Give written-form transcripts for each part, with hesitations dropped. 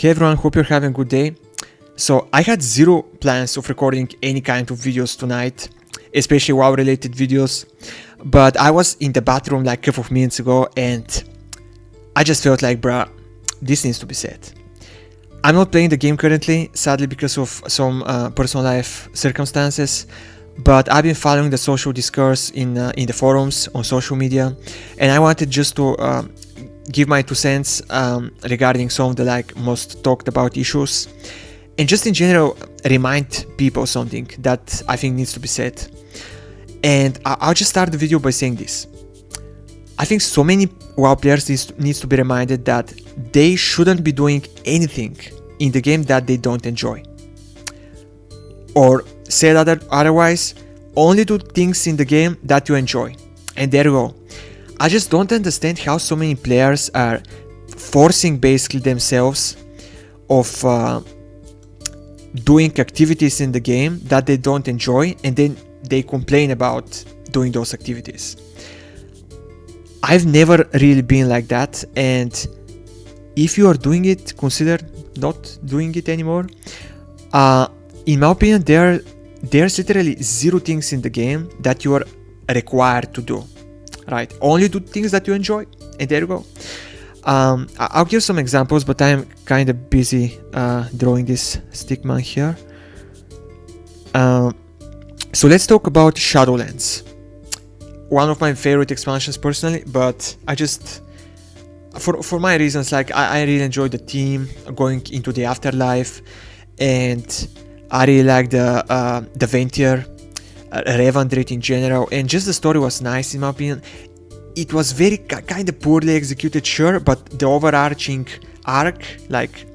Hey everyone, hope you're having a good day. So I had zero plans of recording any kind of videos tonight, especially WoW related videos, but I was in the bathroom like a couple of minutes ago and I just felt like, bruh, this needs to be said. I'm not playing the game currently, sadly because of some personal life circumstances, but I've been following the social discourse in the forums on social media, and I wanted just to give my 2 cents regarding some of the most talked about issues, and just in general remind people something that I think needs to be said. And I'll just start the video by saying this. I think so many WoW players needs to be reminded that they shouldn't be doing anything in the game that they don't enjoy. Or said otherwise, only do things in the game that you enjoy. And there you go. I just don't understand how so many players are forcing basically themselves of doing activities in the game that they don't enjoy, and then they complain about doing those activities. I've never really been like that, and if you are doing it, consider not doing it anymore. In my opinion, there's literally zero things in the game that you are required to do. Right, only do things that you enjoy, and there you go. I'll give some examples, but I'm kind of busy drawing this stickman here. So let's talk about Shadowlands. One of my favorite expansions personally, but I just, for my reasons, I really enjoy the theme going into the afterlife, and I really like the Ventier Revandrit in general, and just the story was nice in my opinion. It was very kind of poorly executed, sure, but the overarching arc, like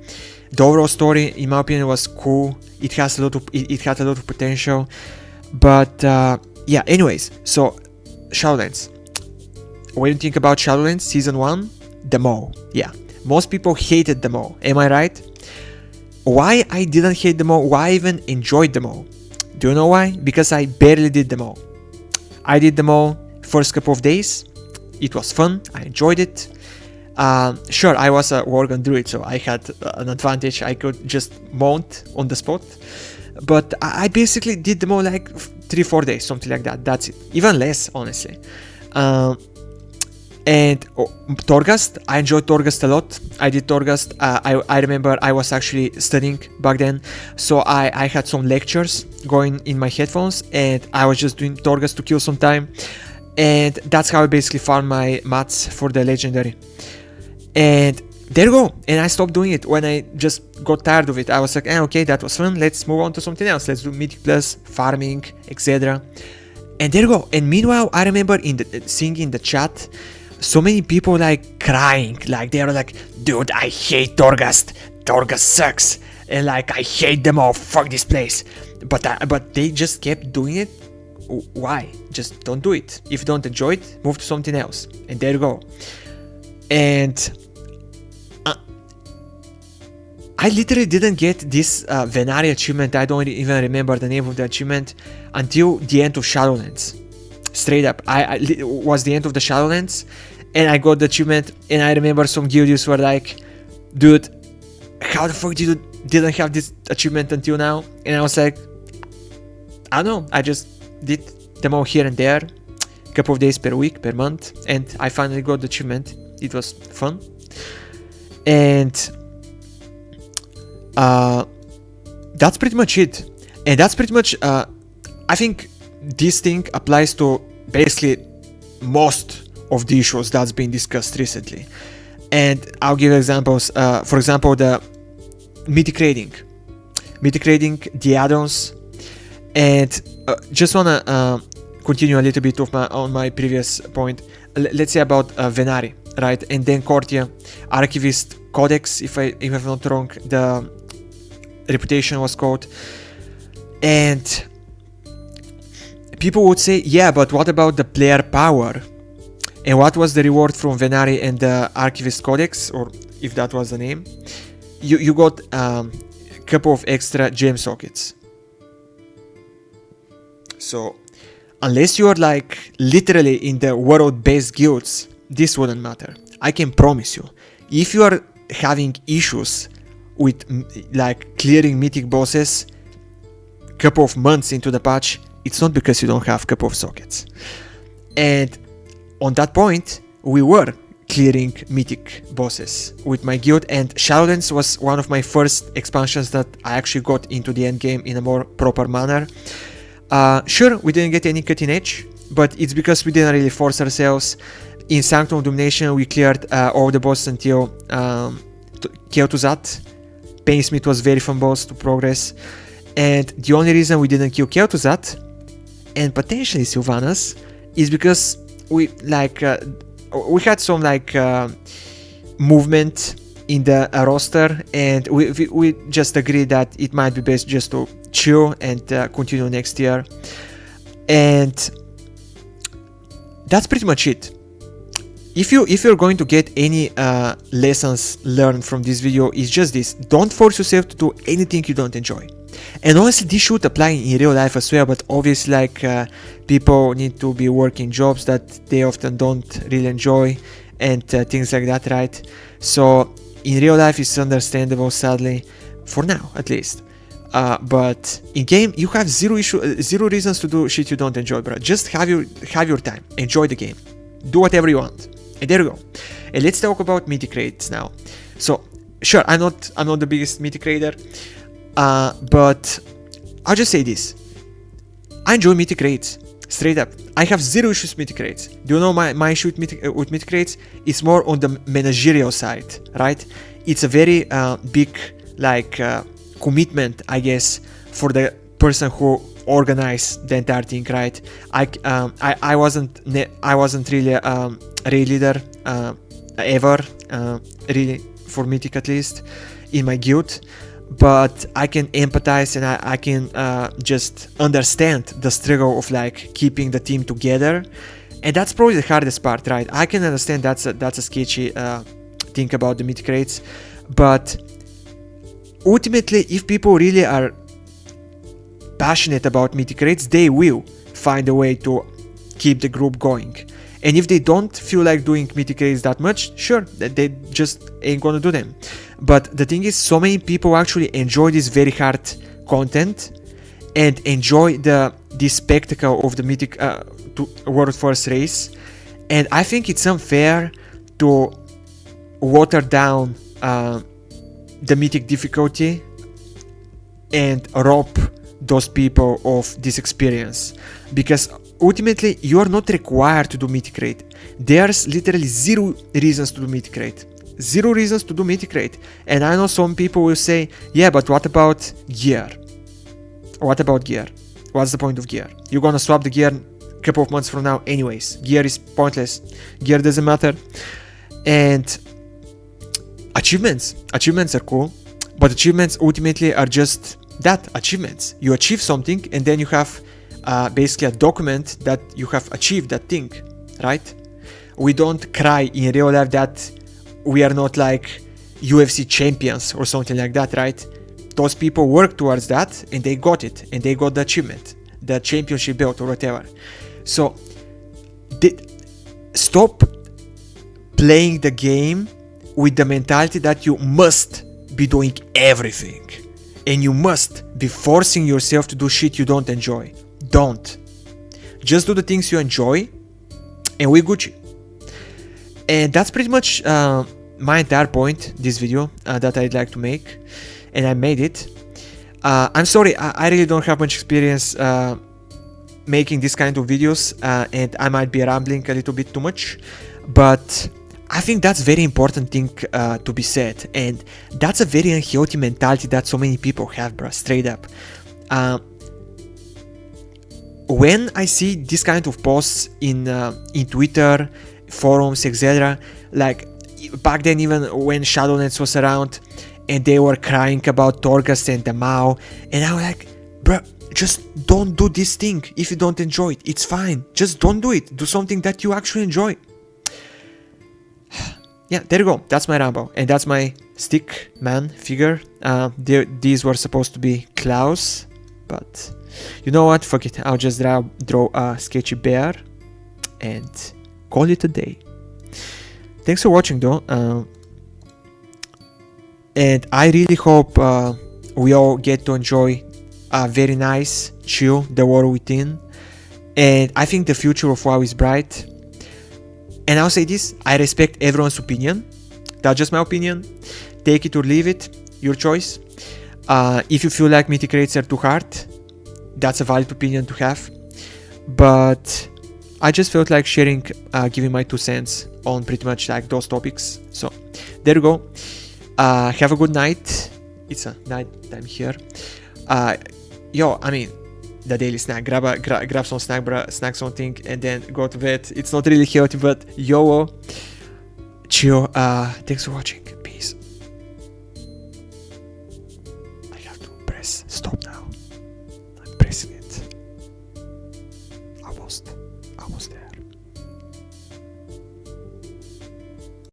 the overall story, in my opinion, was cool. It had a lot of potential, but yeah. Anyways, so Shadowlands. When you think about Shadowlands Season 1, the WoW, yeah, most people hated the WoW. Am I right? Why I didn't hate the WoW? Why I even enjoyed the WoW? Do you know why? Because I barely did them all. I did them all first couple of days. It was fun. I enjoyed it. Sure, I was a Worgen druid, so I had an advantage. I could just mount on the spot. But I basically did them all like 3-4 days, something like that. That's it. Even less, honestly. And Torghast, I enjoyed Torghast a lot. I did Torghast. I remember I was actually studying back then, so I had some lectures going in my headphones, and I was just doing Torghast to kill some time, and that's how I basically found my mats for the legendary. And there you go. And I stopped doing it when I just got tired of it. I was like, okay, that was fun. Let's move on to something else. Let's do Mythic Plus, farming, etc. And there you go. And meanwhile, I remember seeing in the chat so many people crying, they were like, dude, I hate Torghast. Torghast sucks, and I hate them all. Fuck this place. But they just kept doing it. Why? Just don't do it. If you don't enjoy it, move to something else. And there you go. And I literally didn't get this Venari achievement. I don't even remember the name of the achievement until the end of Shadowlands. Straight up, it was the end of the Shadowlands, and I got the achievement, and I remember some guildies were like, dude, how the fuck didn't have this achievement until now? And I was like, I don't know, I just did them all here and there, a couple of days per week, per month, and I finally got the achievement. It was fun. And that's pretty much it. And that's pretty much, I think this thing applies to basically most of the issues that's been discussed recently. And I'll give examples. For example, the mythic raiding, the add-ons, and just wanna continue a little bit on my previous point. Let's say about Venari, right? And then Cortia, Archivist Codex, if I'm not wrong, the reputation was called. And people would say, yeah, but what about the player power? And what was the reward from Venari and the Archivist Codex, or if that was the name? You got a couple of extra gem sockets. So unless you're literally in the world-based guilds, this wouldn't matter. I can promise you. If you are having issues with like clearing mythic bosses couple of months into the patch, it's not because you don't have a couple of sockets. And on that point, we were clearing mythic bosses with my guild, and Shadowlands was one of my first expansions that I actually got into the end game in a more proper manner. Sure, we didn't get any cutting edge, but it's because we didn't really force ourselves. In Sanctum of Domination, we cleared all the bosses until Kel'Thuzad. Painsmith was very fun boss to progress, and the only reason we didn't kill Kel'Thuzad and potentially Sylvanas is because we had some movement in the roster, and we just agreed that it might be best just to chill and continue next year. And that's pretty much it. If you're going to get any lessons learned from this video, it's just this: don't force yourself to do anything you don't enjoy. And honestly, this should apply in real life as well, but obviously people need to be working jobs that they often don't really enjoy, and things like that, right? So in real life it's understandable, sadly, for now at least. But in game you have zero reasons to do shit you don't enjoy, bro. Just have your time, enjoy the game, do whatever you want. And there you go. And let's talk about mythic raids now. So sure, I'm not the biggest mythic raider, but I'll just say this: I enjoy mythic raids, straight up. I have zero issues with mythic raids. Do you know my issue with mythic raids? It's more on the managerial side, right? It's a very big commitment, I guess, for the person who organized the entire thing, right? I wasn't really a raid leader ever, really, for mythic at least, in my guild. But I can empathize, and I can just understand the struggle of keeping the team together, and that's probably the hardest part, right? I can understand that's a sketchy thing about the mythic raids, but ultimately, if people really are passionate about mythic raids, they will find a way to keep the group going. And if they don't feel like doing mythic raids that much, sure, they just ain't gonna do them. But the thing is, so many people actually enjoy this very hard content and enjoy the spectacle of the mythic world first race. And I think it's unfair to water down the mythic difficulty and rob those people of this experience, because ultimately you are not required to do mythic raid. There's literally zero reasons to do mythic raid. Zero reasons to do mythic raid. And I know some people will say, yeah, but what about gear? What about gear? What's the point of gear? You're gonna swap the gear a couple of months from now anyways. Gear is pointless. Gear doesn't matter. And achievements are cool, but achievements ultimately are just that, achievements. You achieve something, and then you have basically a document that you have achieved that thing, right? We don't cry in real life that we are not like UFC champions or something like that, right? Those people work towards that, and they got it, and they got the achievement, the championship belt or whatever. So stop playing the game with the mentality that you must be doing everything, and you must be forcing yourself to do shit you don't enjoy. Don't. Just do the things you enjoy, and we Gucci. And that's pretty much my entire point, this video, that I'd like to make, and I made it. I'm sorry, I really don't have much experience making this kind of videos, and I might be rambling a little bit too much, but I think that's very important thing to be said, and that's a very unhealthy mentality that so many people have, bruh, straight up. When I see this kind of posts in Twitter, forums, etc., like back then, even when Shadowlands was around, and they were crying about Torghast and the Mao, and I was like, bruh, just don't do this thing if you don't enjoy it. It's fine. Just don't do it. Do something that you actually enjoy. Yeah, there you go. That's my ramble, and that's my stick man figure. These were supposed to be claws, but you know what? Fuck it. I'll just draw a sketchy bear and call it a day. Thanks for watching, though. And I really hope we all get to enjoy a very nice, chill The War Within. And I think the future of WoW is bright. And I'll say this, I respect everyone's opinion. That's just my opinion. Take it or leave it, your choice. If you feel like mythic rates are too hard, that's a valid opinion to have. But I just felt like sharing, giving my 2 cents on pretty much like those topics. So there you go. Have a good night. It's a night time here. I mean, the daily snack. Grab some snack something, and then go to bed. It's not really healthy, but yo, chill. Thanks for watching. Peace. I have to press stop now. I'm pressing it. I was there.